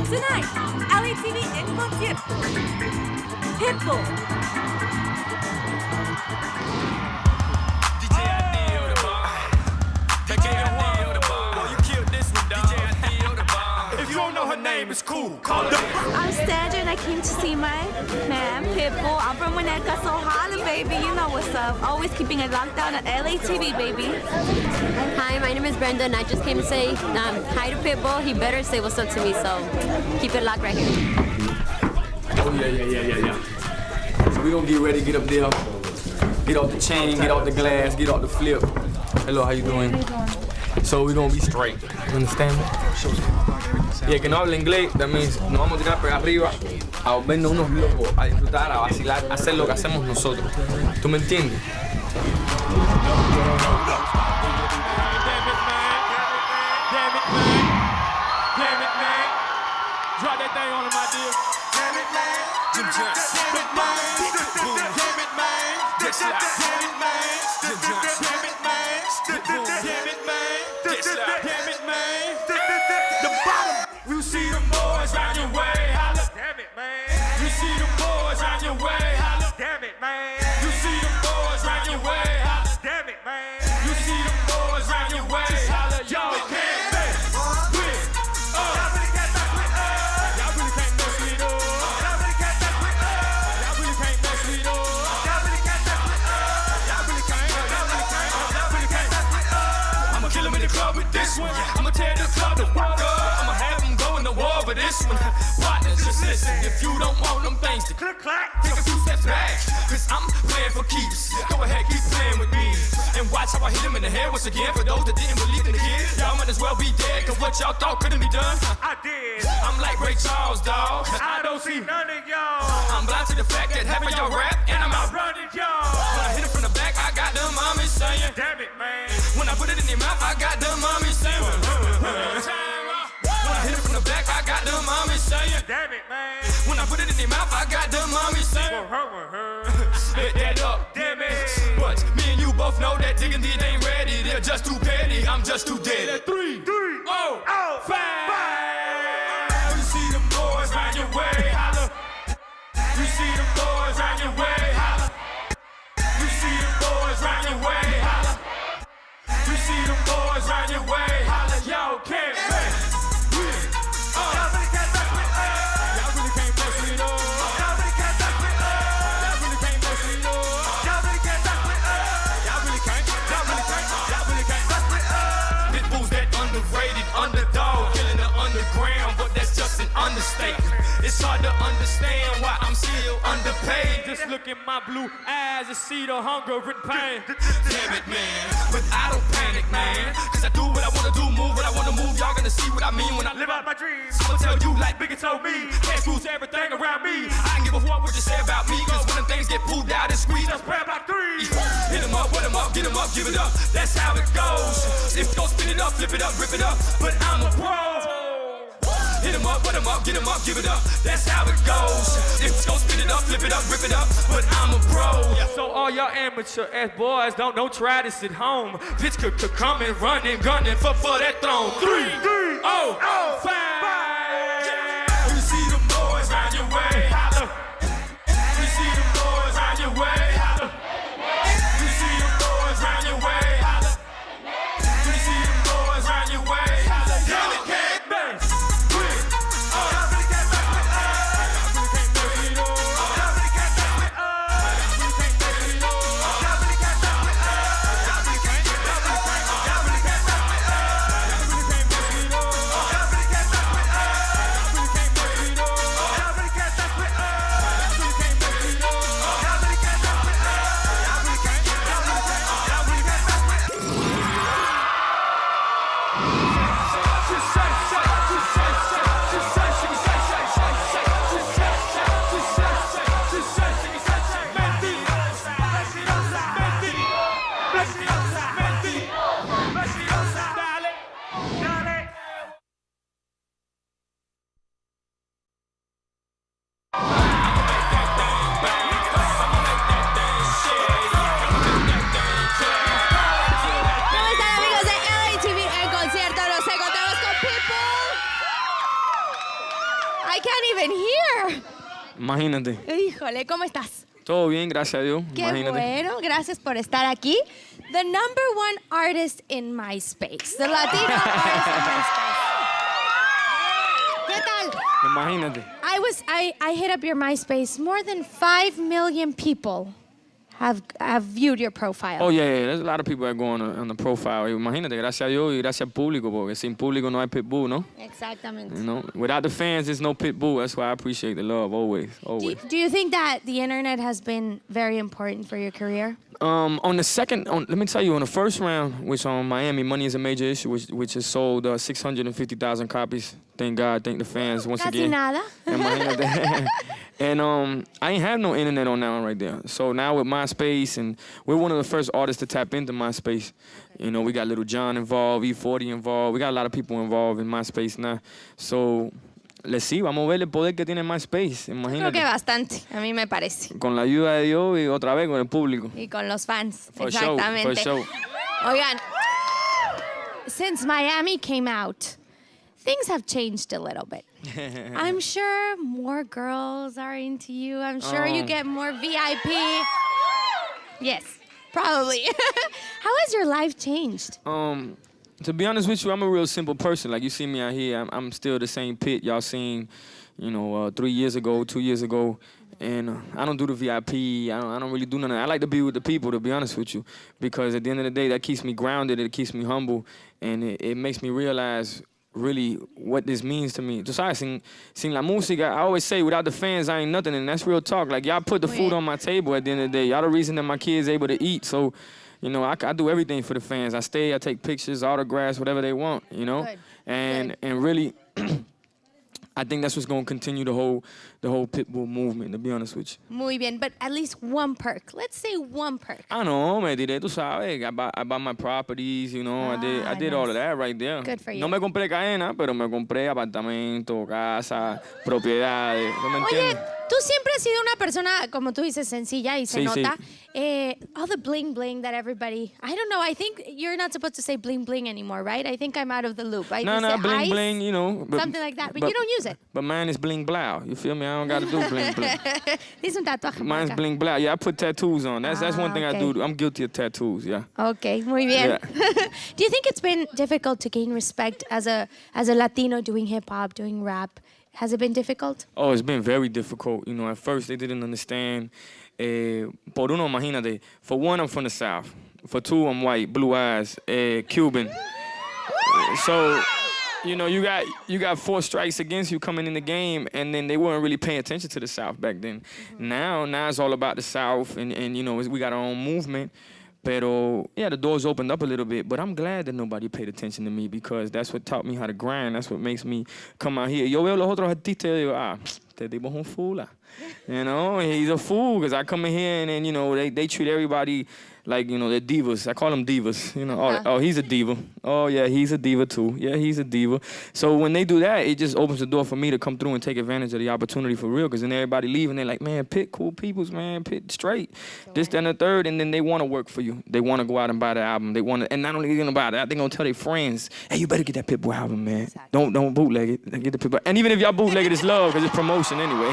Tonight, LATV and Concierto. Pitbull. It's cool. Call it. I'm Sandra and I came to see my man, Pitbull. I'm from Winnetka, so holla, baby. You know what's up. Always keeping it locked down at LATV, baby. Hi, my name is Brenda and I just came to say hi to Pitbull. He better say what's up to me, so keep it locked right here. Oh, yeah. So we gonna get ready, get up there, get off the chain, get off the glass, get off the flip. Hello, how you doing? So we gonna be straight. You understand me? Y el que no habla inglés, that means nos vamos a tirar para arriba a vernos unos locos, a disfrutar, a vacilar, a hacer lo que hacemos nosotros. ¿Tú me entiendes? Drop that thing on him, my dear. Damn it, man. Jim Jones. Damn it, man. Pitbull. Damn it, man. This life. Damn it, man. Jim Jones. Damn it, man. Pitbull. Damn it, man. This life. Damn it, man. The bottom. You see them boys round your way, holla. Damn it, man. You see them boys round your way, holla. Damn it, man. You see them boys round your way, holla. Damn it, man. You see them boys round your way, holla. Y'all can't mess with us. Y'all really can't mess with us. Y'all really can't mess with us. Y'all really can't mess with us. Y'all really can't mess with us. Y'all really can't mess with us. Y'all really can't. Y'all really can't mess with us. I'ma kill 'em in the club with this one. I'ma tear the club to fuck up. I'ma have 'em go in the war for this one. Partners, just listen. If you don't want them things to click clack, take a few steps back. Cause I'm playing for keeps. Go ahead, keep playing with me. And watch how I hit him in the head once again. For those that didn't believe in the kid, y'all might as well be dead. Cause what y'all thought couldn't be done, I did. I'm like Ray Charles, dawg. I don't see none of y'all. I'm blind to the fact that half of y'all rap and I'm outrunning y'all. When I hit it from the back, I got the mommy saying, damn it, man. When I put it in their mouth, I got the mommy saying, when I hit it from the back, I got the mommy saying, damn it, man. When I put it in their mouth, I got the mommy saying, spit that up, damn it. But me and you both know that diggity ain't ready. They're just too petty, I'm just too dead. 3, 5. You see them boys round your way, holla. You see them boys round your way, holla. You see them boys round your way, holla. You see them boys round your way, holla. Y'all can't mess with us. Y'all really can't mess with us. Y'all really can't mess with us. Y'all really can't mess with us. Y'all really can't mess with us. Y'all really can't mess with us. Y'all really can't. Y'all really can't. Y'all really can't mess with us. Pitbull's that underrated underdog, killing the underground, but that's just an understatement. It's hard to understand why I'm still underpaid. Just look in my blue eyes and see the hunger and pain. Damn it, man, but I don't panic, man. Cause I do what I wanna do, move what I wanna move. Y'all gonna see what I mean when I live out my dreams. I'ma tell you like Biggie told me, can't screws everything around me. I ain't give a fuck what you say about me. Cause when them things get pulled out and squeezed, just grab like 3. Hit 'em up, put 'em up, get 'em up, give it up. That's how it goes. If you gon' spin it up, flip it up, rip it up. But I'm a pro. Hit 'em up, put 'em up, get 'em up, give it up. That's how it goes. If you gon' spin it up, flip it up, rip it up. But I'm a pro. So all y'all amateur ass boys, don't try this at home. Bitch could come and run and gunning for that throne. 3, 5. You see them boys round your way, holla. You see them boys round your way, holla. You see them boys round your way, holla. You see them boys round your way, holla. Y'all can't mess with us. Y'all really can't mess with us. Y'all really can't mess with us. Y'all really can't mess with us. Y'all really can't mess with us. Y'all really can't mess with us. Y'all really can't. Y'all really can't. Y'all really can't mess with us. Y'all really can't mess with us. Y'all really can't mess with us. can't even hear. Imagínate. Híjole, ¿cómo estás? Todo bien, gracias a Dios. Qué Imagínate. bueno, gracias por estar aquí. The number one artist in MySpace. The Latino artist in MySpace. ¿Qué tal? Imagínate. I hit up your MySpace. More than 5 million people have viewed your profile. Oh, yeah. There's a lot of people that go on the profile. Imagínate, gracias a Dios y gracias al público, porque sin público no hay Pitbull, ¿no? Exactamente. You know, without the fans, there's no Pitbull. That's why I appreciate the love always. Do you think that the internet has been very important for your career? On the second, let me tell you, on the first round, which on Miami, Money is a Major Issue, which has sold 650,000 copies. Thank God, thank the fans once Casi again. nada. And I ain't have no internet on that one right there. So now with MySpace, and we're one of the first artists to tap into MySpace. You know, we got Little John involved, E40 involved. We got a lot of people involved in MySpace now. So let's see, vamos a ver el poder que tiene MySpace. Creo Imagínate. que bastante, a mí me parece. Con la ayuda de Dios y otra vez con el público. Y con los fans. For Exactamente. Sure, for sure. Oigan, since Miami came out, things have changed a little bit. I'm sure more girls are into you. I'm sure you get more VIP. Yes, probably. How has your life changed? To be honest with you, I'm a real simple person. Like you see me out here, I'm still the same Pit y'all seen, 3 years ago, 2 years ago. And I don't do the VIP. I don't really do none of that. I like to be with the people, to be honest with you, because at the end of the day, that keeps me grounded. It keeps me humble, and it makes me realize really what this means to me. Tú sabes, sin la música, I always say, without the fans, I ain't nothing, and that's real talk. Like, y'all put the food on my table at the end of the day. Y'all the reason that my kids able to eat. So, I do everything for the fans. I stay, I take pictures, autographs, whatever they want, Good. And really, I think that's what's going to continue the whole Pitbull movement, to be honest with you. Muy bien, but at least one perk. Let's say one perk. I know, me tiré, tú sabes. I bought my properties, I did all of that right there. Good for you. No me compré cadena, pero me compré apartamento, casa, propiedades. ¿No me Oye, entiendes? tú siempre has sido una persona, como tú dices, sencilla y se Sí, nota. sí. All the bling bling that everybody, I don't know, I think you're not supposed to say bling bling anymore, right? I think I'm out of the loop. I No, just say bling ice, bling, but, something like that, but you don't use it. But mine is bling blau. You feel me? I don't got to do bling bling. Dice un tatuaje. por Mine's acá. bling blau. Yeah, I put tattoos on. That's one thing I okay. do. I'm guilty of tattoos, yeah. Okay, muy bien. Yeah. Do you think it's been difficult to gain respect as a Latino doing hip hop, doing rap? Has it been difficult? Oh, it's been very difficult. At first they didn't understand. Por uno, imagínate. For one, I'm from the South. For two, I'm white, blue eyes, Cuban. So, you got 4 strikes against you coming in the game, and then they weren't really paying attention to the South back then. Now it's all about the South, and we got our own movement. Pero, yeah, the doors opened up a little bit, but I'm glad that nobody paid attention to me because that's what taught me how to grind. That's what makes me come out here. Yo veo los otros artistas y digo, este tipo es un fula. He's a fool because I come in here and then, they treat everybody like, they're divas. I call them divas. Oh, he's a diva. Oh, yeah, he's a diva too. Yeah, he's a diva. So when they do that, it just opens the door for me to come through and take advantage of the opportunity for real because then everybody leave and they're like, man, Pit cool peoples, man, Pit straight. This, that, and the third, and then they want to work for you. They want to go out and buy the album. They want to, and not only are they going to buy that, they're going to tell their friends, hey, you better get that Pitbull album, man. Exactly. Don't bootleg it. Get the Pitbull. And even if y'all bootleg it, it's love because it's promotion anyway.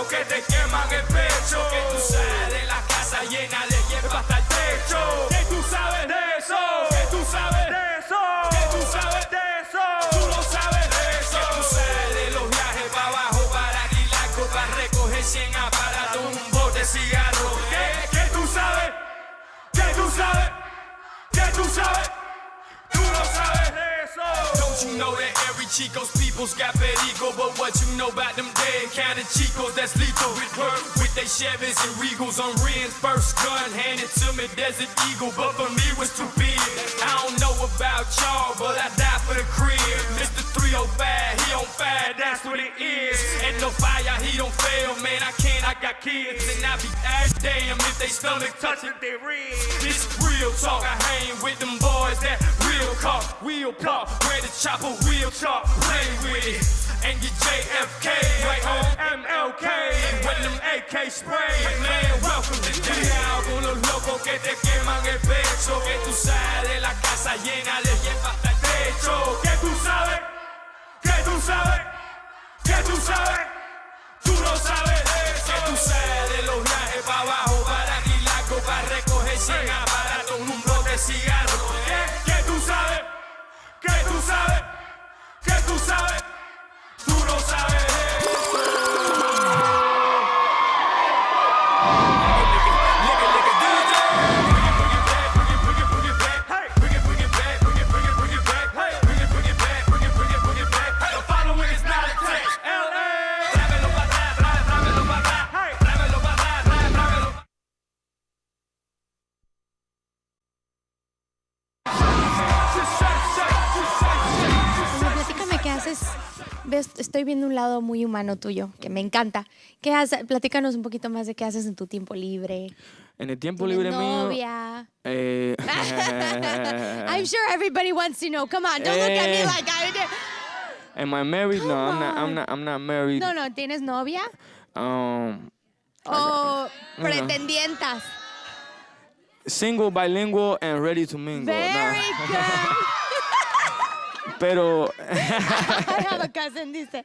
Que te queman el pecho, que tú sales de la casa llena de hierba hasta el techo. Que tú sabes de eso, que tú sabes de eso, que tú sabes de eso, tú no sabes de eso. Que tú sales de los viajes para abajo para Dilaco, para recoger 100 aparatos, un bote de cigarros. Que tú sabes, que tú sabes, que tú sabes, tú no sabes de eso. Don't you know that every Chico's people's got perico, but what you know about them dead counted Chicos that's lethal with work with they Chevys and Regals on rims. First gun handed to me, Desert Eagle, but for me was too big. I don't know about y'all, but I die for the crib. Mr. 305, he on fire, that's what it is. And no fire, he don't fail, man, I got kids, and I be damn if they stomach touching their ribs. This real talk, I hang with them boys that real caught, wheel pop, where the chopper, wheel talk, play with it. And get JFK, right on MLK. When them AK spray, man, welcome to Cuidado con los locos que te queman el pecho. Que tú sabes de la casa llena de hierba hasta el techo. Que tú sabes, que tú sabes, que tú sabes. Tú no sabes de eso. Que tú sabes de los viajes para abajo, para Quilaco, para recoger 100 aparatos, un bloque de cigarros. Que tú sabes, que tú sabes, que tú sabes. Tú no sabes de eso. Platícame qué haces. Estoy viendo un lado muy humano tuyo, que me encanta. ¿Qué haces? Platícanos un poquito más de qué haces en tu tiempo libre. En el tiempo libre mío... novia? I'm sure everybody wants to know. Come on, don't look at me like I did. Am I married? No, I'm not married. No, ¿tienes novia? O pretendientas. Single, bilingual, and ready to mingle. Very good. Pero... I have a cousin, dice.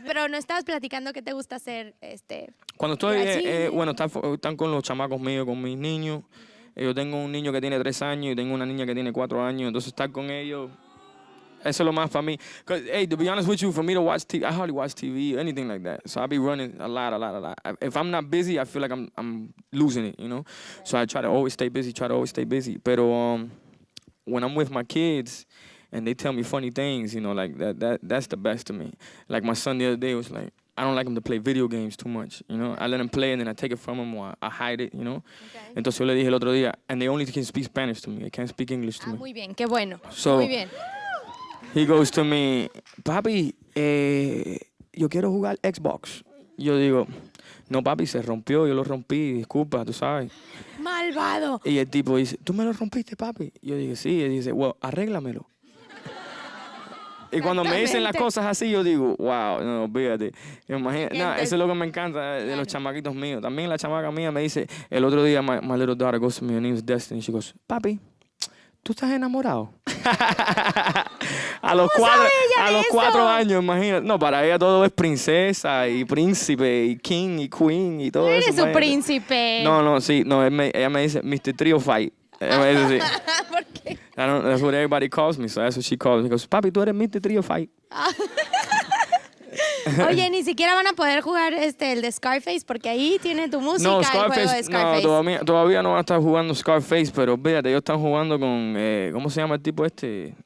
Pero no estabas platicando qué te gusta hacer, Cuando estoy, bueno, están con los chamacos míos, con mis niños. Yo tengo un niño que tiene 3 años y tengo una niña que tiene 4 años. Entonces, estar con ellos, eso es lo más para mí. Hey, to be honest with you, for me to watch TV, I hardly watch TV or anything like that. So I be running a lot. If I'm not busy, I feel like I'm losing it, you know? So I try to always stay busy, Pero when I'm with my kids, and they tell me funny things, you know, like that's the best to me. Like my son the other day was like, I don't like him to play video games too much, you know. I let him play and then I take it from him or I hide it, you know. Okay. Entonces yo le dije el otro día, and they only can speak Spanish to me. They can't speak English to me. Muy bien, qué bueno. So, muy bien. He goes to me, papi, yo quiero jugar Xbox. Yo digo, no papi, se rompió, yo lo rompí, disculpa, tú sabes. Malvado. Y el tipo dice, ¿tú me lo rompiste, papi? Yo dije, sí. Y él dice, well, arréglamelo. Y cuando me dicen las cosas así, yo digo, wow, no, olvídate. Imagínate, no, eso es lo que me encanta de los chamaquitos míos. También la chamaca mía me dice, el otro día, my little daughter goes to me, her name is Destiny, she goes, papi, ¿tú estás enamorado? a los 4 años, imagínate. No, para ella todo es princesa y príncipe y king y queen y todo eso. Eres su príncipe. No, sí, no, ella me dice, Mr. Trio Fight. Ella me dice así. ¿Por qué? That's what everybody calls me, so that's what she calls me. She goes, papi, tú eres Mr. Trio Fight. Oye, ni siquiera van a poder jugar el de Scarface porque ahí tiene tu música, no, el juego de Scarface. No, todavía no van a estar jugando Scarface, pero fíjate, ellos están jugando con, ¿cómo se llama el tipo este?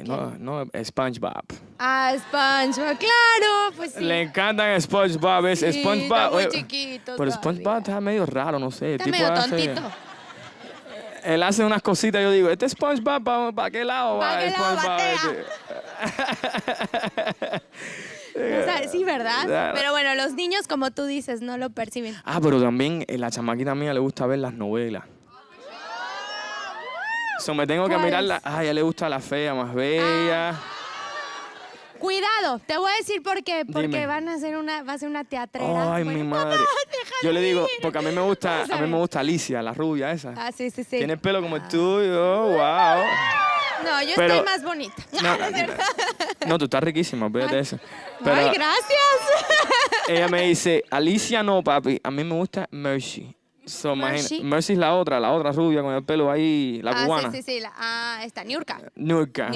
No, SpongeBob. Ah, SpongeBob, claro, pues sí. Le encantan SpongeBob, sí, SpongeBob. Está muy chiquito. Pero SpongeBob está medio raro, no sé. Está medio tontito. Él hace unas cositas, yo digo, ¿este SpongeBob para qué lado va? ¿Para qué lado batea? O sea, sí, ¿verdad? Pero bueno, los niños, como tú dices, no lo perciben. Ah, pero también la chamaquita mía le gusta ver las novelas. Me tengo que mirarla. Ah, a ella le gusta La Fea Más Bella. Cuidado, te voy a decir por qué. Porque Dime. va a ser una teatrera. Ay, mi madre. Yo le digo, porque a mí me gusta Alicia, la rubia esa. Ah, sí. Tiene el pelo como el tuyo, wow. No, yo estoy más bonita. No, tú estás riquísima, fíjate eso. Pero ay, gracias. ella me dice, Alicia no, papi, a mí me gusta Mercy. Mercy es la otra rubia con el pelo ahí, la cubana. Sí. Esta, Niurka. Niurka.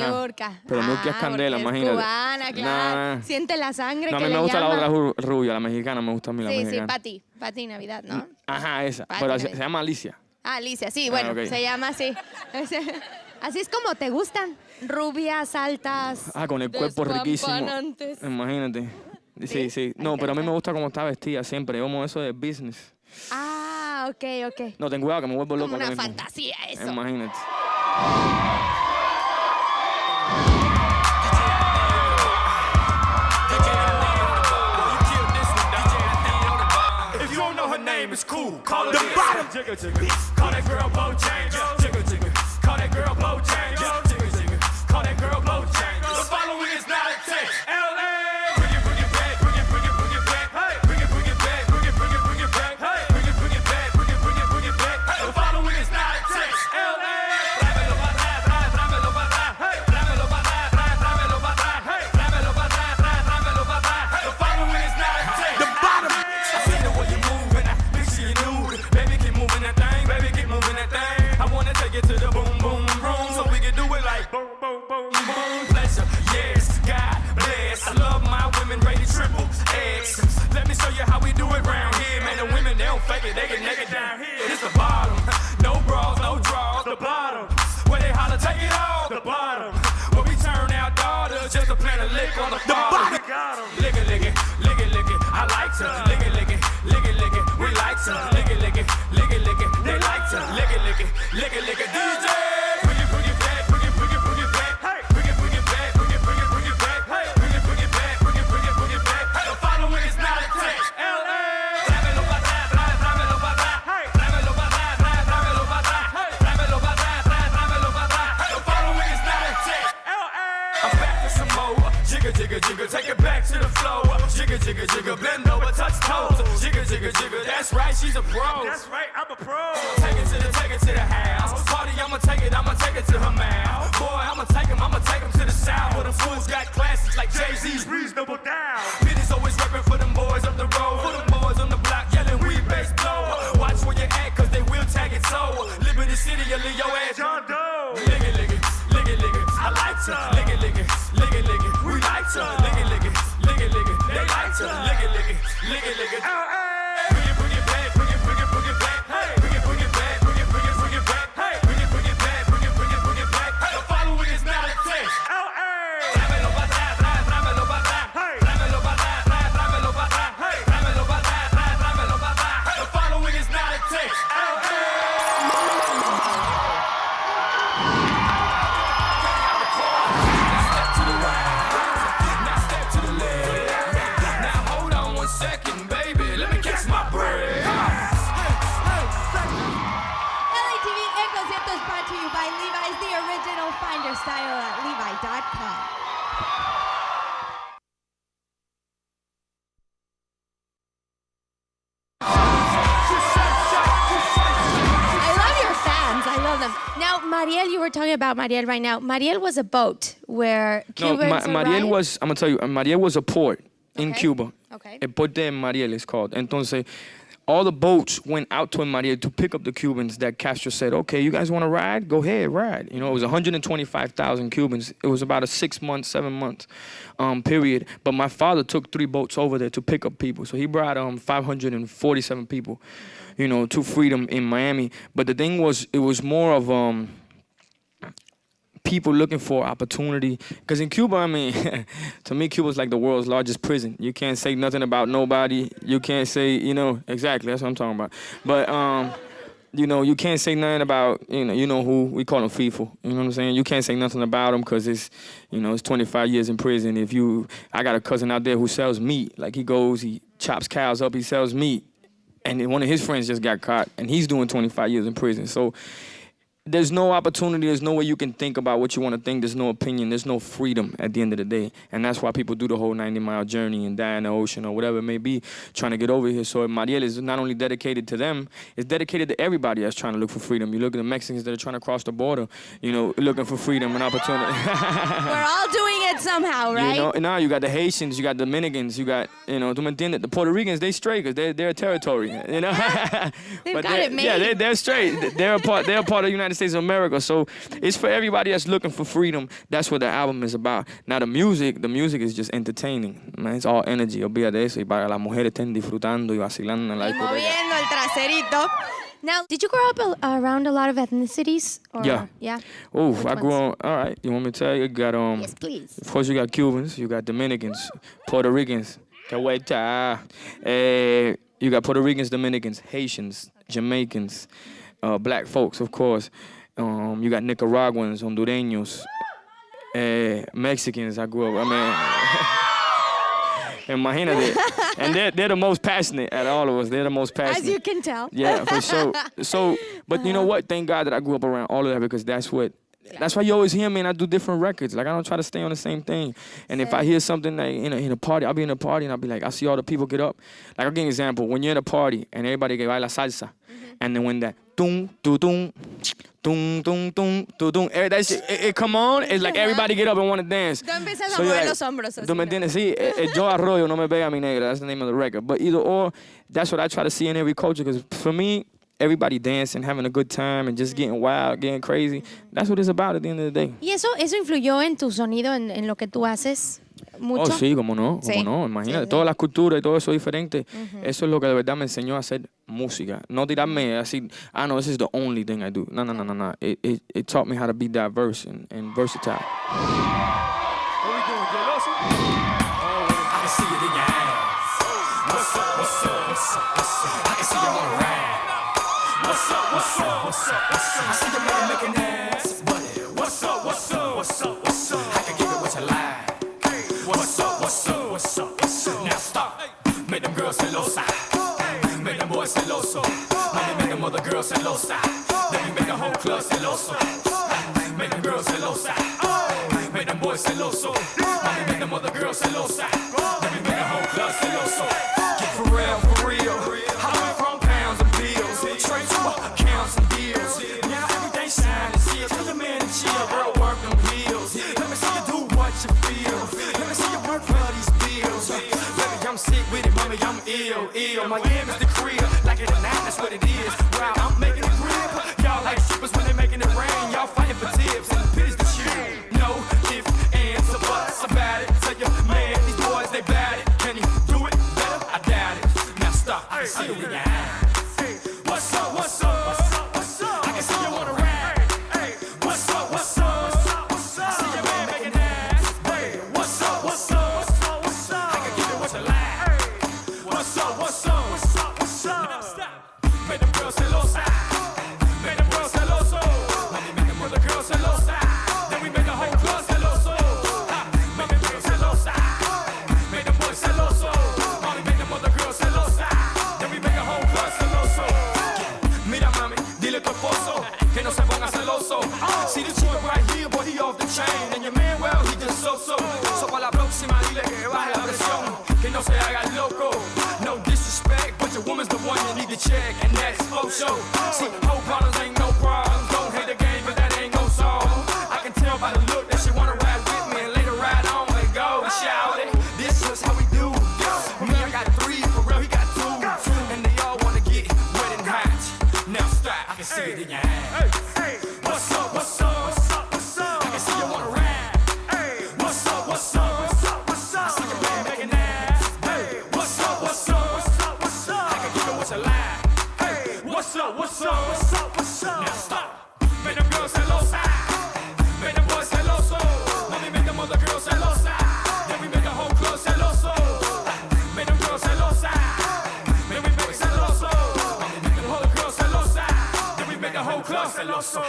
Pero Niurka es candela, imagínate. Cubana, claro. Nah. Siente la sangre no, que a mí le me gusta llama. la otra rubia, la mexicana, me gusta a mí la mexicana. Sí, Pati Navidad, ¿no? Ajá, esa. Pati Pero Navidad. se llama Alicia. Ah, Alicia, sí, bueno, okay. se llama así. Así es como te gustan. Rubias, altas. Con el cuerpo riquísimo. despampanantes. Imagínate. Sí. No, pero a mí me gusta cómo está vestida siempre. Yo como eso de business. Ah, ok. No, ten cuidado que me vuelvo loco. Como una mismo. fantasía eso. Imagínate. If you don't know her name, it's cool. Call her the bottom. Jigger. Call that girl Bojangles. Jigger. Call that girl Bojangles. Jigger. Call that girl Bojangles. The following dick on the phone. Lick it, lick it, lick it, lick it. I like to lick it, lick it, lick it, lick it. We like to lick it, lick it, lick it, lick it. They like to lick it, lick it, lick it, lick it. DJ, bring it, bring it back, bring it, bring it, bring it back. Hey, bring it, bring it back, bring it, bring it, bring it back. Hey, bring it, bring it back, bring it, bring it, bring it back. The following is not a text. LA. Tráemelo pa' atrás, tráemelo pa' atrás. Hey, tráemelo pa' atrás, tráemelo pa' atrás. Hey, tráemelo pa' atrás, tráemelo pa' atrás. The following is not a text. LA. I'm back for some more. Jigger, jigger, jigger, take it back to the flow. Jigger, jigger, jigger, bend over, touch toes. Jigger, jigger, jigger, that's right, she's a pro. That's right, I'm a pro. Take it to the house. Party, I'ma take it to her mouth. Boy, I'ma take him to the south. Where the fools got classics like Jay-Z's Reasonable Doubt. Penny's always reppin' for them boys up the road. For them boys on the block yelling, we bass blow. Watch where you at, cause they will tag it so. Liberty City, you leave your ass John Doe. Lick it, lick it, lick it, lick it. I like to lick it, lick it, lick it, lick it. We like to lick it, lick it, lick it, lick it. They like to lick it, lick it, lick it, lick it. Bring it, bring it back, bring it, bring it, bring it back. Hey, bring it, bring it back, bring it, bring it, bring it back. Hey, bring it, bring it back, bring it, bring it, bring it back. The following is not a test. Tráemelo pa' atrás, tráemelo pa' atrás. Hey, tráemelo pa' atrás, tráemelo pa' atrás. Hey, tráemelo pa' atrás, tráemelo pa' atrás. The following is not a test. Second, baby, let me catch my breath. LATV and Concierto is brought to you by Levi's, the original. Find your style at levi.com. I love your fans. I love them. Now, Mariel, you were talking about Mariel right now. Mariel was a boat where Cubans Mariel was, I'm gonna tell you, Mariel was a port in Cuba. Okay. El Puerto de Mariel is called. Entonces, all the boats went out to Mariel to pick up the Cubans that Castro said, okay, you guys want to ride? Go ahead, ride. You know, it was 125,000 Cubans. It was about a 6 month, 7 month period. But my father took 3 boats over there to pick up people. So he brought 547 people, you know, to freedom in Miami. But the thing was, it was more of people looking for opportunity. Because in Cuba, I mean, to me, Cuba's like the world's largest prison. You can't say nothing about nobody. You can't say, you know, exactly, that's what I'm talking about. But, you know, you can't say nothing about, you know who, we call them FIFA. You know what I'm saying? You can't say nothing about them because it's, you know, it's 25 years in prison. I got a cousin out there who sells meat. Like he chops cows up, he sells meat. And one of his friends just got caught, and he's doing 25 years in prison. So there's no opportunity, there's no way you can think about what you want to think, there's no opinion, there's no freedom at the end of the day. And that's why people do the whole 90-mile journey and die in the ocean or whatever it may be, trying to get over here. So Mariel is not only dedicated to them, it's dedicated to everybody that's trying to look for freedom. You look at the Mexicans that are trying to cross the border, you know, looking for freedom and opportunity. We're all doing it somehow, right? You know, now you got the Haitians, you got Dominicans, you got, you know, the Puerto Ricans, they straight because they're a territory, you know. They've but got it made. Yeah, they're straight. They're a part of the United States of America. So it's for everybody that's looking for freedom. That's what the album is about. Now the music is just entertaining, man. It's all energy. Olvídate de eso. Y para las mujeres estén disfrutando y vacilando en la discoteca. Moviendo el traserito. Now, did you grow up around a lot of ethnicities? Or, yeah. Yeah. Oh, I grew up. All right. You want me to tell you? You got Yes, please. Of course, you got Cubans. You got Dominicans, Puerto Ricans. You got Puerto Ricans, Dominicans, Haitians, Jamaicans, black folks, of course. You got Nicaraguans, Hondureños, Mexicans. I grew up. I mean, imagínate. And they're the most passionate out of all of us. They're the most passionate. As you can tell. Yeah, for sure. So, but you know what? Thank God that I grew up around all of that because that's why you always hear me and I do different records. Like I don't try to stay on the same thing. And if I hear something like in a party, I'll be in a party and I'll be like, I see all the people get up. Like I'll give you an example. When you're in a party and everybody get baila salsa, and then when that tung, tung, tung, tung, tung, tung, tung, that shit, it come on, it's like everybody get up and want to dance. Tú empiezas a mover los hombros. ¿Tú me entiendes? Sí, yo arroyo, no me pega mi negra. That's the name of the record. But either or, that's what I try to see in every culture. Because for me, everybody dancing, having a good time, and just getting wild, getting crazy. That's what it's about at the end of the day. ¿Y eso influyó en tu sonido, en lo que tú haces? ¿Mucho? Oh, sí, cómo no, imagínate, todas las culturas y todo eso diferente, eso es lo que de verdad me enseñó a hacer música, no tirarme así, no, this is the only thing I do, no, it taught me how to be diverse and versatile. What we doing, jealousy? I can see it in your ass. What's up, what's up, what's up, what's up? I can see you on a ride. What's up, what's up, what's up, what's up? I see the man making ass. But what's up, what's up, what's up, what's up? I can give it what you like. What's up, what's up, what's up, what's up? Now stop. Make them girls celosa. Make them boys celoso. Mommy make them other girls celosa. Then we make the whole club celoso. Make them girls celosa. Make them boys celoso. Mommy make them other girls celosa. Then we make the whole club celoso. Get for real, for real. I went from pounds and bills straight to accounts and deals. Now everything shine and chill. Tell your man to chill, girl, work them heels. Let me see you do what you feel. Let me see you work for these bills. Baby, I'm sick with it, mommy, I'm ill. Miami's the crib, like it or not, that's what it is. Wow, I'm making it grip. Y'all like strippers when they making it rain. Y'all fighting for tips and the pity's the shit. No if, ands, or buts about it. Tell your man, these boys, they bad it. Can he do it better? I doubt it. Now stop, I can see it in your eyes. What's up, what's up, what's up, what's up? I can see you on a ride. What's up, what's up, what's up, what's up? See your man making ass. What's up, what's up, what's up, what's up? I can give it what you like. What's up, what's up, what's up, what's up? Now stop. Make them girls celosa. Make them girls celoso. Let me make them other girls celosa. Then we make the whole club celoso. Make them girls celosa. Make them boys celoso. Mommy make them other girls celosa. Then we make the whole club celoso. Mira mami, dile a tu esposo que no se ponga celoso. See the chick right here, boy, he off the chain. And your man, well, he just so-so. So para la próxima dile que baje la presión, que no se haga el loco. No disrespect, but your woman's the one you need to check, and that's for sure. See, whole problems ain't no problems. Don't hate the game, but that ain't no song. I can tell by the look that she wanna ride with me and later ride on and go and shout it. This is how we do. Me, I got 3, for real, he got 2. And they all wanna get wet and hot. Now stop, I can see it in your eyes. What's up, what's up, what's up, what's up? I can see you wanna ride. What's up, what's up, what's up, what's up? I see your man making ass. What's up, what's up, what's up, what's up? I can give it what you like. What's up, what's up, what's up, what's up? Now stop. Make them girls celosa. Make them boys celoso. Mommy make them other girls celosa. Then we make the whole club celoso. Make them girls celosa. Then we make it celoso. Mommy make them other girls celosa. Then we make the whole club celoso.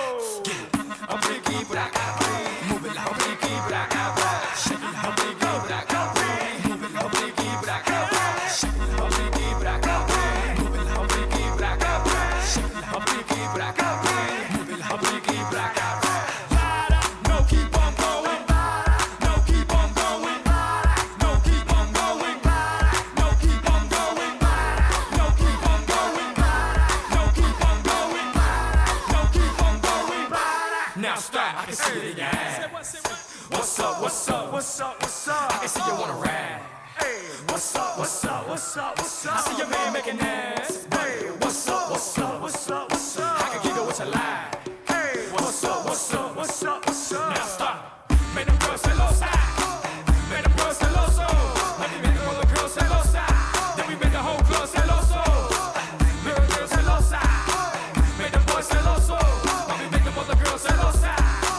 I'm picky, but I got brain. Move it like I'm picky, but I got brain. Shake it like I'm picky, but I got brain. Move it like I'm picky, but I got brain. Shake it like I'm picky, but I got brain. Move it like I'm picky, but I got brain. Shake it like I'm picky, but I got brain. Move it like I'm picky, but I got brain. No, keep on going. No, keep on going. No, keep on going. No, keep on going. No, keep on going. No, keep on going. No, keep on going. Now stop, I can see it in your eyes. What's up, what's up, what's up, what's up? I can see you wanna ride. What's up, what's up, what's up, what's up? I see your man making ass. What's up, what's up, what's up, what's up? I can give it what you like. What's up, what's up, what's up, what's up? Now stop. Make them girls celosa. Make them girls celoso. Let me make them other girls celosa. Then we make the whole club celoso. Make them girls celosa. Make them boys celoso. Let me make them other girls celosa.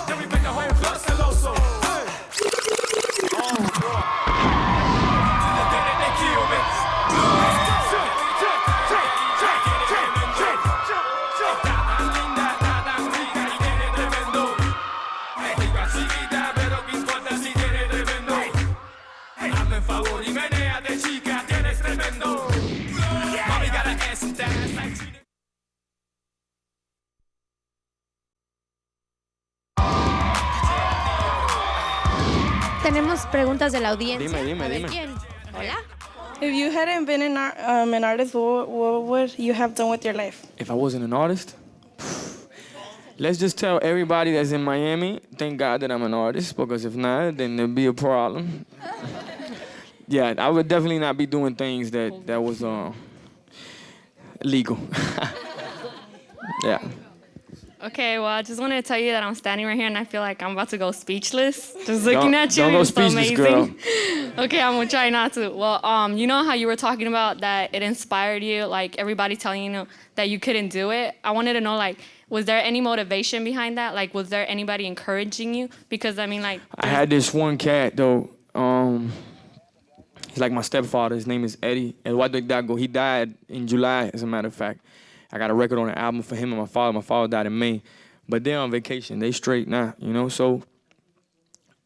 Then we make the whole club celoso. Tenemos preguntas de la audiencia. Dime, A ver, dime. ¿quién? Hola. If you hadn't been an artist, what would you have done with your life? If I wasn't an artist, let's just tell everybody that's in Miami, thank God that I'm an artist, because if not, then there'd be a problem. Yeah, I would definitely not be doing things that was illegal. Yeah. Okay, well, I just wanted to tell you that I'm standing right here and I feel like I'm about to go speechless. Just looking at you, don't go you're so speechless, amazing. girl. Okay, I'm gonna try not to. Well, you know how you were talking about that it inspired you, like everybody telling you that you couldn't do it? I wanted to know, like, was there any motivation behind that? Like, was there anybody encouraging you? Because, I mean, like... I had this one cat, though. He's like my stepfather. His name is Eddie. Eduardo Hidalgo. He died in July, as a matter of fact. I got a record on an album for him and my father. My father died in May. But they're on vacation. They straight now, you know? So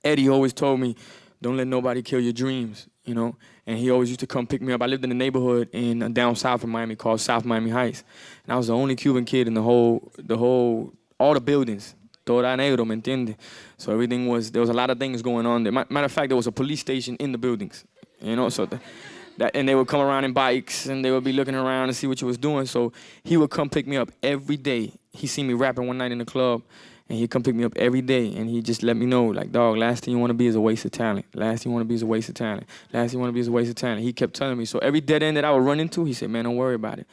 Eddie always told me, don't let nobody kill your dreams, you know? And he always used to come pick me up. I lived in a neighborhood in down south of Miami called South Miami Heights. And I was the only Cuban kid in all the buildings. Todo era negro, ¿me entiende? So everything there was a lot of things going on there. Matter of fact, there was a police station in the buildings, you know? So and they would come around in bikes and they would be looking around to see what you was doing. So he would come pick me up every day. He seen me rapping one night in the club and he'd come pick me up every day and he just let me know, like, dog, last thing you want to be is a waste of talent. Last thing you want to be is a waste of talent. Last thing you want to be is a waste of talent. He kept telling me. So every dead end that I would run into, he said, man, don't worry about it.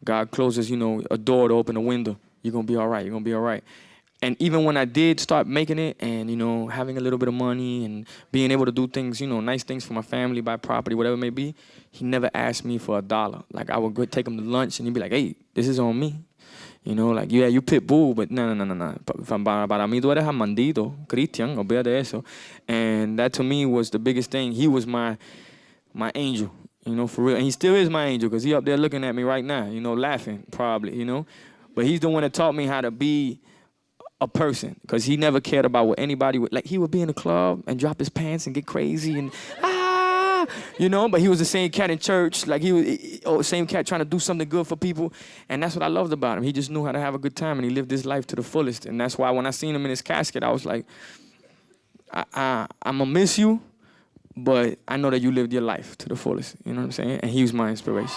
God closes, you know, a door to open a window. You're going to be all right. You're going to be all right. And even when I did start making it and, you know, having a little bit of money and being able to do things, you know, nice things for my family, buy property, whatever it may be, he never asked me for $1. Like, I would go take him to lunch and he'd be like, hey, this is on me. You know, like, yeah, you Pitbull, but no. Para mí tú eres Armandito, Christian, olvídate de eso. And that to me was the biggest thing. He was my angel, you know, for real. And he still is my angel because he up there looking at me right now, you know, laughing probably, you know. But he's the one that taught me how to be a person, because he never cared about what anybody would, like, he would be in the club and drop his pants and get crazy and you know, but he was the same cat in church, like he was same cat trying to do something good for people, and that's what I loved about him. He just knew how to have a good time and he lived his life to the fullest. And that's why when I seen him in his casket, I was like, I'm gonna miss you, but I know that you lived your life to the fullest, you know what I'm saying? And he was my inspiration.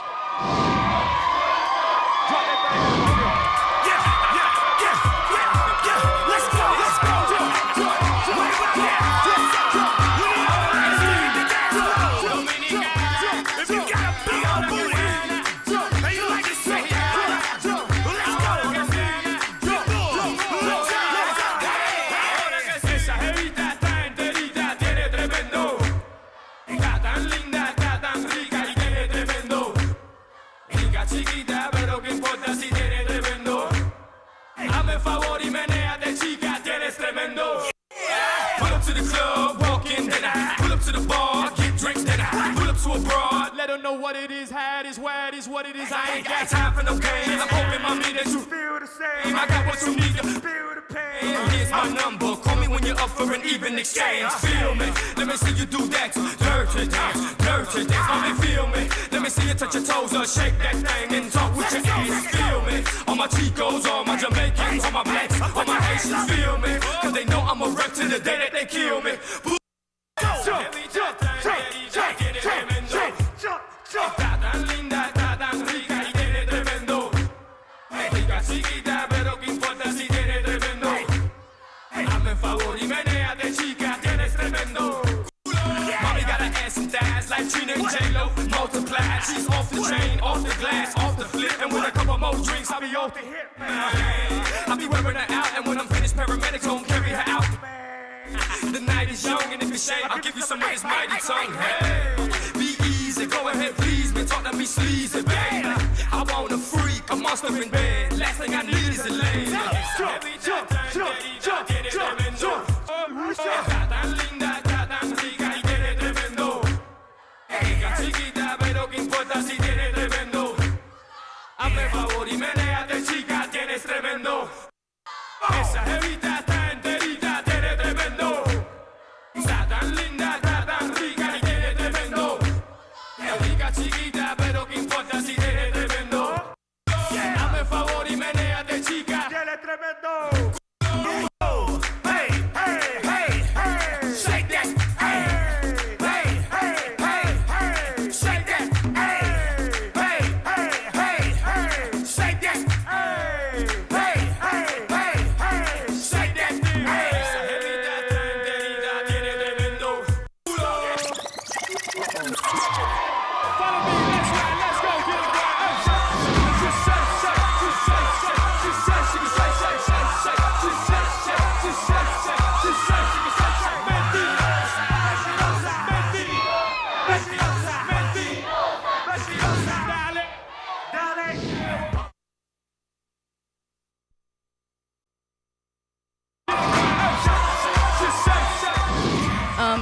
Know what it is, how it is, where it is, what it is. I ain't got time for no games. I'm hoping, mommy, that you feel the same. I got what you need to feel the pain. Here's my number. Call me when you're up for an even exchange. Feel me. Let me see you do that. Dirty dance, dirty dance. Mommy, feel me. Let me see you touch your toes or shake that thing and talk with your ass. Feel me. All my Chicos, all my Jamaicans, all my blacks, all my Haitians. Feel me. Cause they know I'm a wreck to the day that they kill me. Está tan linda, está tan rica y tiene tremendo. Rica chiquita, pero qué importa si tiene tremendo. Hazme el favor y menéate, chica, tienes tremendo. Mommy got her ass and thighs like Trina and J-Lo multiplied. She's off the chain, off the glass, off the flip, and with a couple more drinks, I'll be off the hip. I'll be wearing her out, and when I'm finished, paramedics gon' carry her out. The night is young, and if it's shade, I'll give you some of this mighty tongue. Hey, be easy, go ahead, please me, talk to me sleazy, baby. I want a freak, a monster in bed. Last thing I need is a lady. Está tan linda, está tan rica y tiene tremendo. Rica chiquita, pero qué importa si tiene tremendo. Hazme favor y menéate, chica, tienes tremendo. Esa jevita está enterita, tiene tremendo. Está tan linda, está tan rica y tiene tremendo. Rica chiquita, pero qué importa si tiene tremendo. Hazme favor y menéate, chica, tiene tremendo. Hey.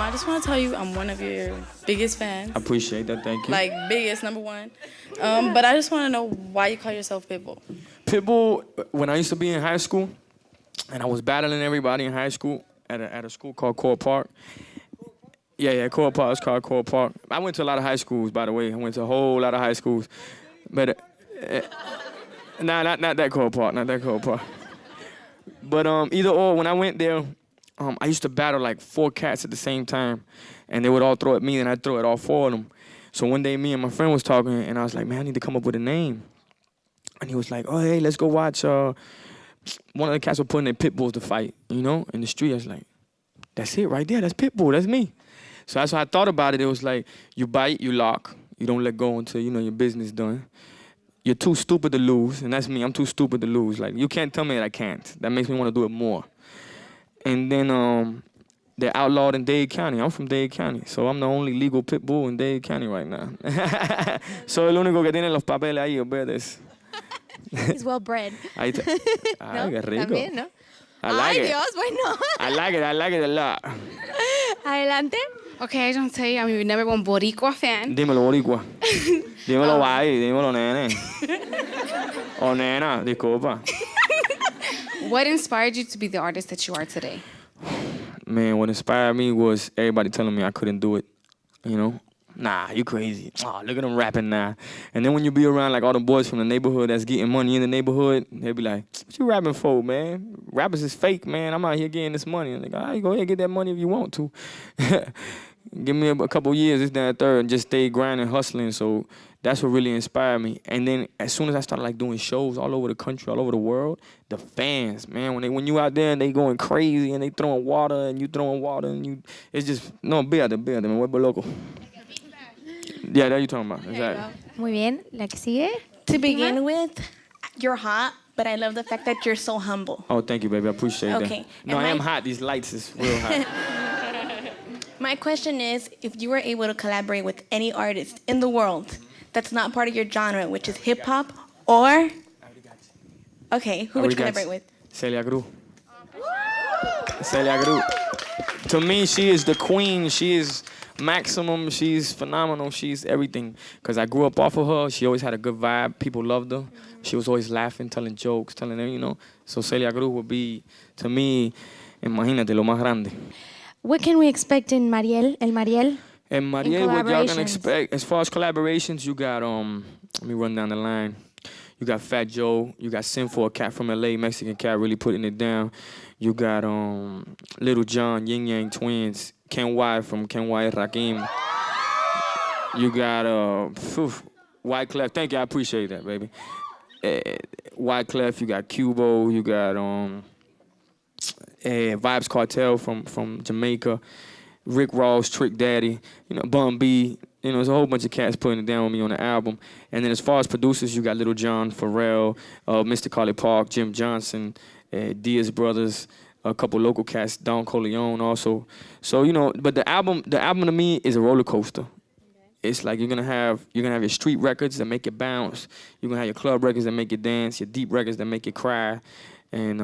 I just want to tell you I'm one of your biggest fans. I appreciate that. Thank you. Like, biggest, number one. But I just want to know why you call yourself Pitbull. Pitbull, when I used to be in high school, and I was battling everybody in high school at a school called Core Park. Yeah, Core Park. It's called Core Park. I went to a lot of high schools, by the way. I went to a whole lot of high schools. But, not that Core Park, not that Core Park. But either or, when I went there, I used to battle like 4 cats at the same time. And they would all throw at me, and I'd throw at all 4 of them. So one day, me and my friend was talking, and I was like, man, I need to come up with a name. And he was like, oh, hey, let's go watch. One of the cats were putting their pit bulls to fight, you know, in the street. I was like, that's it right there. That's Pitbull. That's me. So that's why I thought about it. It was like, you bite, you lock. You don't let go until, you know, your business done. You're too stupid to lose, and that's me. I'm too stupid to lose. Like, you can't tell me that I can't. That makes me want to do it more. And then they're outlawed in Dade County. I'm from Dade County, so I'm the only legal pit bull in Dade County right now. Soy el único que tiene los papeles ahí, ustedes. He's well bred. Ay, qué rico. También, ¿no? I like it. Dios, bueno. I like it a lot. Adelante. Okay, I don't tell you, I'm number one Boricua fan. Dímelo, boricua. Dímelo, bye. Dímelo, nene. Oh, nena, disculpa. What inspired you to be the artist that you are today? Man, what inspired me was everybody telling me I couldn't do it, you know? Nah, you crazy. Oh, look at them rapping now. And then when you be around like all the boys from the neighborhood that's getting money in the neighborhood, they be like, what you rapping for, man? Rappers is fake, man. I'm out here getting this money. And they go, all right, go ahead and get that money if you want to. Give me a couple years, this, that, and third, and just stay grinding, hustling. So that's what really inspired me. And then as soon as I started like doing shows all over the country, all over the world, the fans, man, when you out there and they going crazy and they throwing water and you throwing water and you, it's just, no, beata, man, vuelvo loco. Yeah, that you talking about. Exactly. Muy bien. La que sigue. To begin with, you're hot, but I love the fact that you're so humble. Oh, thank you, baby. I appreciate that. Okay. No, I am hot. These lights is real hot. My question is, if you were able to collaborate with any artist in the world that's not part of your genre, which is hip-hop, or... Okay, who would you collaborate with? Celia Cruz. Celia Cruz. To me, she is the queen. She is maximum. She's phenomenal. She's everything. Because I grew up off of her. She always had a good vibe. People loved her. She was always laughing, telling jokes, telling them, you know. So Celia Cruz would be, to me, imagínate, lo más grande. What can we expect in Mariel? El Mariel? And Mariel, what y'all gonna expect? As far as collaborations, you got, let me run down the line. You got Fat Joe. You got Sinful, a cat from LA, Mexican cat, really putting it down. You got Little John, Yin Yang Twins, Ken Y from Ken Y Rakim. You got Wyclef. Thank you, I appreciate that, baby. Wyclef, you got Cubo, you got Vibes Cartel from Jamaica, Rick Ross, Trick Daddy, you know, Bun B. You know, there's a whole bunch of cats putting it down with me on the album. And then as far as producers, you got Little John, Pharrell, Mr. Carly Park, Jim Johnson, Diaz Brothers, a couple local cats, Don Corleone also. So, you know, but the album to me is a roller coaster. Okay. It's like you're gonna have your street records that make you bounce. You're gonna have your club records that make you dance, your deep records that make you cry. And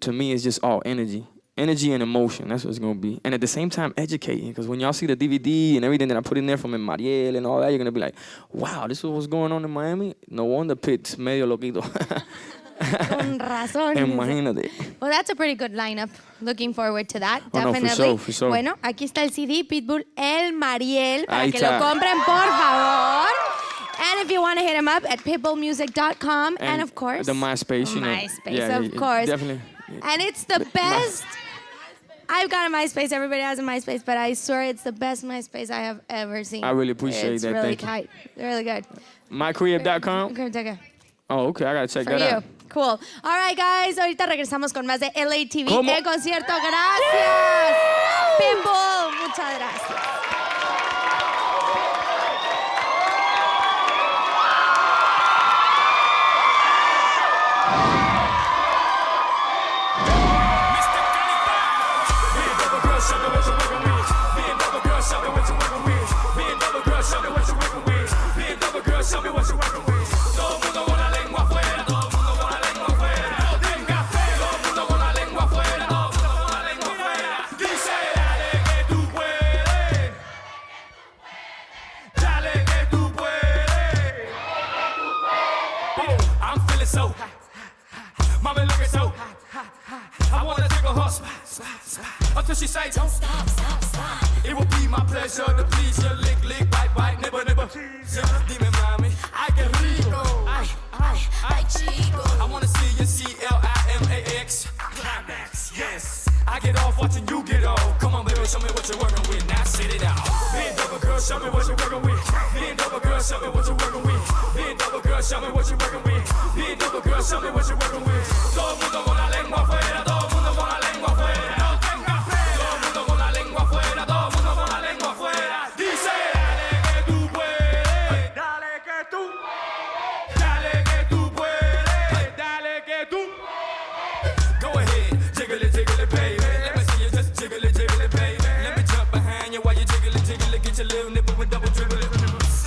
to me, it's just all energy. Energy and emotion, that's what it's going to be. And at the same time, educating. Because when y'all see the DVD and everything that I put in there from Mariel and all that, you're going to be like, wow, this is what's going on in Miami? No wonder Pitt's medio loquito. Con razón. Imagínate. Well, that's a pretty good lineup. Looking forward to that. Oh, Definitely. No, for sure. Bueno, aquí está el CD, Pitbull, El Mariel, para Ahí que está. lo compren, por favor. And if you want to hit him up at pitbullmusic.com. And of course, the MySpace, you know. MySpace, of course. Definitely. And it's the best. I've got a MySpace. Everybody has a MySpace, but I swear it's the best MySpace I have ever seen. I really appreciate that. It's really Thank you. tight. Really good. MyCrib.com? Okay. Oh, okay. I got to check For that you. out. Cool. All right, guys. Ahorita regresamos con más de LATV. ¿Cómo? El concierto. Gracias. Pitbull. Muchas gracias. Show me what you're working with. Todo el mundo con la lengua afuera, todo el mundo con la lengua afuera. Tenga fe, todo el mundo con la lengua afuera, todo el mundo con la lengua afuera. bust until she say, don't stop. It will be my pleasure to please you. Lick, bite, nibble. Dime, mami, ay, que rico. Ay, chico. I wanna see you CLIMAX. Climax, yes. I get off watching you get off. Come on, baby, show me what you're working with. Now sit it out. Bend over, girl, show me what you're working with. Bend over, girl, show me what you're working with. Bend over, girl, show me what you're working with. Bend over, girl, show me what you're working with. Todo el mundo con la lengua afuera, todo el mundo con la lengua afuera. No tengas pena. Todo el mundo con la lengua afuera, todo el mundo con la lengua afuera. Dice, dale que tú puedes, dale que tú puedes, dale que tú. Go ahead, jiggle it, baby. Let me see you just jiggle it, baby. Let me jump behind you while you jiggle it, get your little nipple and double dribble it.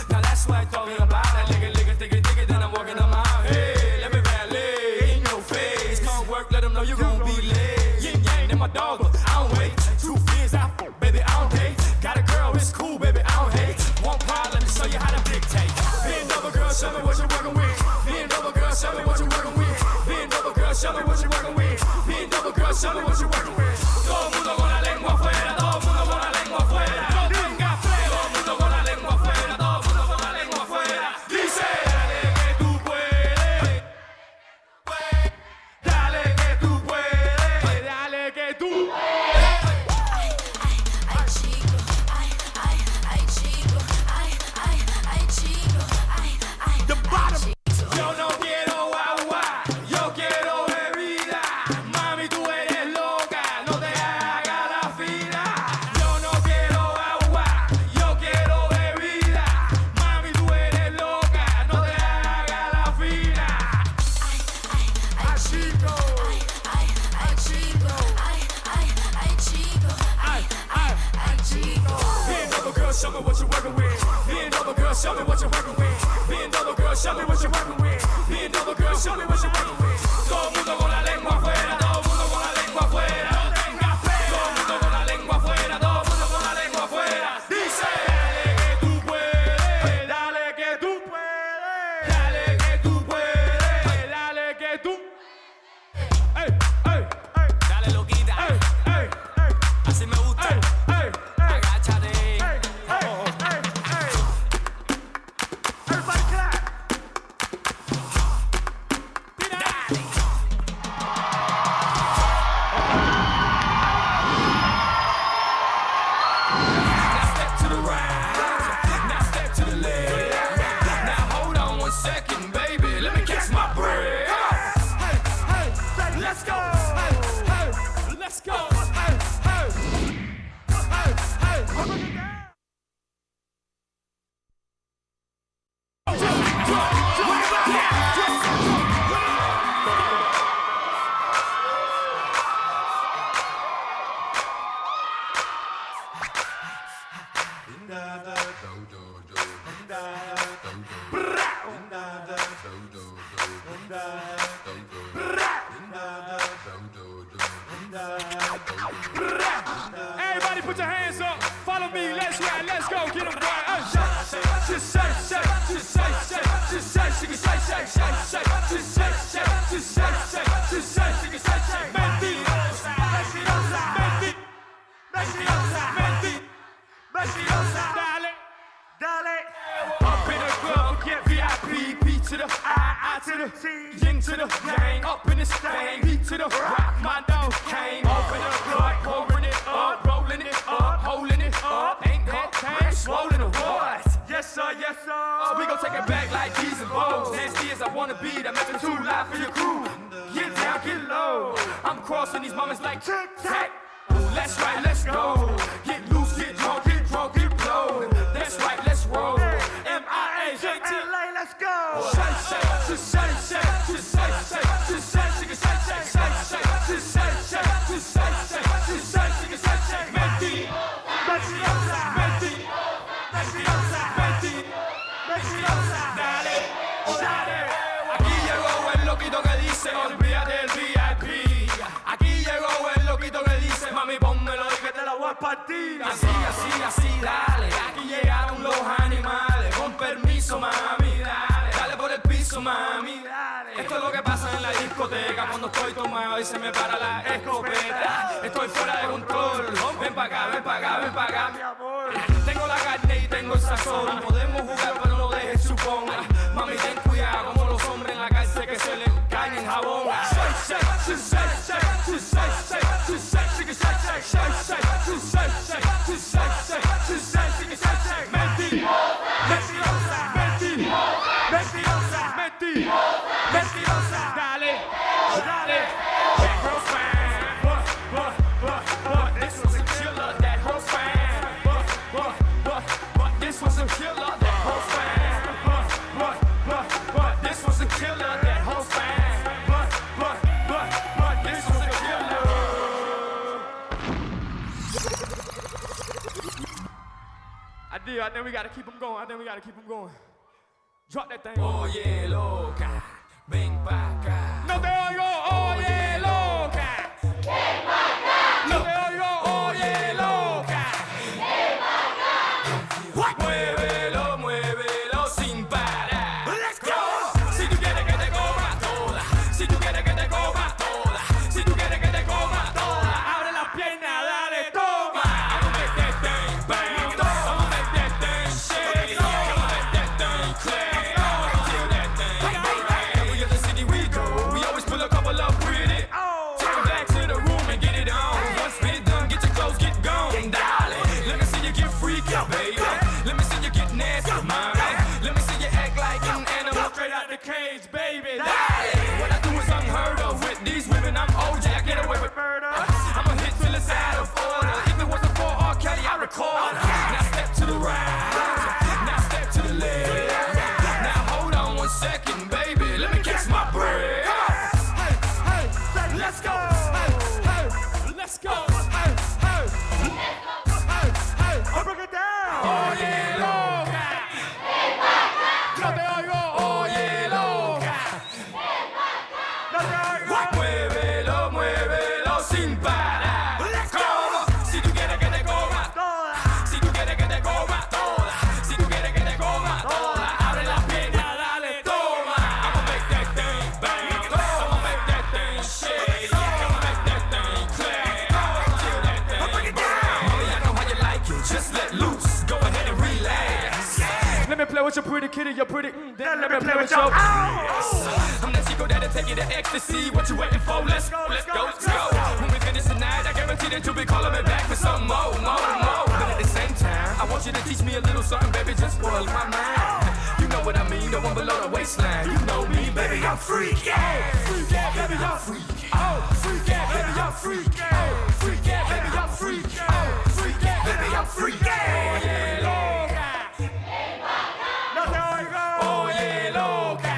Now that's what I'm talking about. That lick it, then I'm walking on my head. Let me rally in your face. Come work, let them know you gon' be late. Yin yang, and my dog, but I don't wait. Truth is, baby, I don't date. Got a girl, it's cool, baby, I don't hate. One part, let me show you how to dictate. Bend over, girl, show me what you're working with. Bend over, girl, show me what you're working with. Bend over, girl, show me what you're working with. Bend over, girl, show me what you're working with. Todo el mundo con la lengua afuera, todo el mundo con la lengua afuera. No tengas pena. Todo el mundo con la lengua afuera, todo el mundo con la lengua afuera. Dice, dale que tú puedes, dale que tú puedes, dale que tú. Ay, chico, ay, chico, ay, chico, The bottom. Yo no quiero agua, yo quiero bebida. Mami, tú eres loca, no te hagas la fina. Yo no quiero agua, yo quiero bebida. Mami, tú eres loca, no te hagas la fina. Ay, chico, ay, chico, ay, chico, ay, chico. bend over, girl, show me what you're working with. Bend over, girl, show me what you're working with. Bend over, girl, show me what you're working with. Bend over, girl, show me what you're working with. Todo el mundo con la lengua afuera, todo el mundo con la lengua afuera. No tengas pena. Todo el mundo con la lengua afuera, todo el mundo con la lengua afuera. Dice, dale que tú puedes, dale que tú puedes, dale que tú puedes, dale que tú. Ey, dale loquita, así me gusta. Agáchate. Everybody clap. Dale. Now step to the right. Now step to the left. Now hold on 1 second, baby. Let me catch my breath. Hey, let's go. Let's go. Everybody put your hands up. Follow me. Let's ride. Let's go. Get them right. Just say, just say, just say, just say, just say, just say, just say, just say, just say. Mentirosa, mentirosa. Dale. Up in the club, get VIP. P to the I to the T, yin to the yang. Up in this thing, P to the rock. My dog came up in the club, pouring it up, rolling it up, holding it up. Ain't that thing swollen or what? Yes sir, yes sir. We gon' take it back like these and bows. Nasty as I wanna be, that makes it too loud for your crew. Get down, get low. I'm crossing these moments like tic tac. Let's ride, let's go. Get loose, get drunk, get blown. That's right, let's roll. MIA, let's go. Just Aquí llegó el loquito que dice, olvídate del VIP. Aquí llegó el loquito que dice, mami, pónmelo y que te la voy a partir. Así, dale. Aquí llegaron los animales. Con permiso, mami, dale. Dale por el piso, mami, dale. Esto es lo que pasa en la discoteca cuando estoy tomado y se me para la escopeta. deal. I think we gotta keep them going. Drop that thing. Oye, loca, ven pa' acá. No te oigo, oye, loca. Ven pa' acá. No te oigo, oye, loca. Ven pa' acá. Muévelo, muévelo sin parar. Let's go. Si tú quieres que te coma toda, si tú quieres que te coma toda, si tú quieres que te coma toda, Abre las piernas, dale, toma. I'ma make that thing bang. I'ma make that thing shake. I'ma make that thing clap. Till that thing bang. Every other city we go, we always pull a couple up with it. Take them back to the room and get it on. Once it done, get your clothes, get gone, darling. Let me see you get freaky, baby. Let me see you get nasty, mommy. Let me see you act like an animal. Straight out the cage, baby. What I do is unheard of with these women. I'm OJ, I get away with murder. I'm a hit till it's out of order. If it wasn't for R. Kelly, I record. Now step to the right, now step to the left. Now hold on 1 second, baby. Let me catch my breath. Let's go. Let's go. I'll break it down. Oye, loca. No te oigo, Oye, loca. no te oigo. Muévelo, muévelo sin parar. Como si tú quieres que te coma. Si tú quieres que te coma toda. Si tú quieres que te coma toda. Abre la pierna, dale, toma. I'ma make that thing bang. I'ma make that thing shake. I'ma make that thing clap. Till that thing bang. Mommy, I know how you like it. Just let loose. Go ahead and relax. Let me play with your pretty kitty, you're pretty. Then let me play with your. I'm the Chico that'll take you to ecstasy. What you waiting for? Let's go, let's go, let's go. When we finish tonight, I guarantee that you'll be calling me back for some more. But at the same time, I want you to teach me a little something, baby, just spoil my mind. You know what I mean, the one below the waistline. You know me, baby, I'm freaky. Freaky, baby, I'm freaky. Oh, freaky, baby, I'm freaky. Freaky, baby, I'm freaky. Freaky, baby, I'm freaky. Oye, loca. No te oigo. Oye, loca.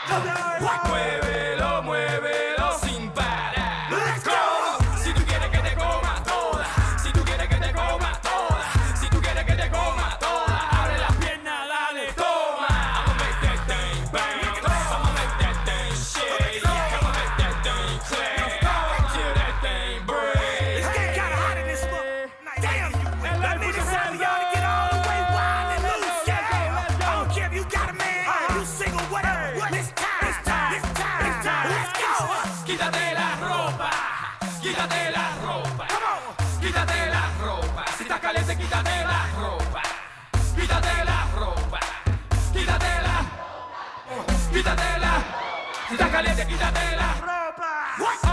No te oigo. Muévelo, muévelo sin parar. Let's go. Si tú quieres que te coma toda, si tú quieres que te coma toda, si tú quieres que te coma toda, abre la pierna, dale, toma. I'ma make that thing bang. I'ma make that thing shake. I'ma make that thing clap. Till that thing break. It's getting kinda hot in this mother. Damn, that means it's time for y'all to get all the way wild and loose. Yeah, I don't care if you got a man, you single, whatever. It's time, it's time, it's time, it's time. Let's go. Quítate la ropa, quítate la ropa, quítate la ropa. Si estás caliente, quítate la ropa, quítate la ropa, quítate la, quítate la. Si estás caliente, quítate la ropa.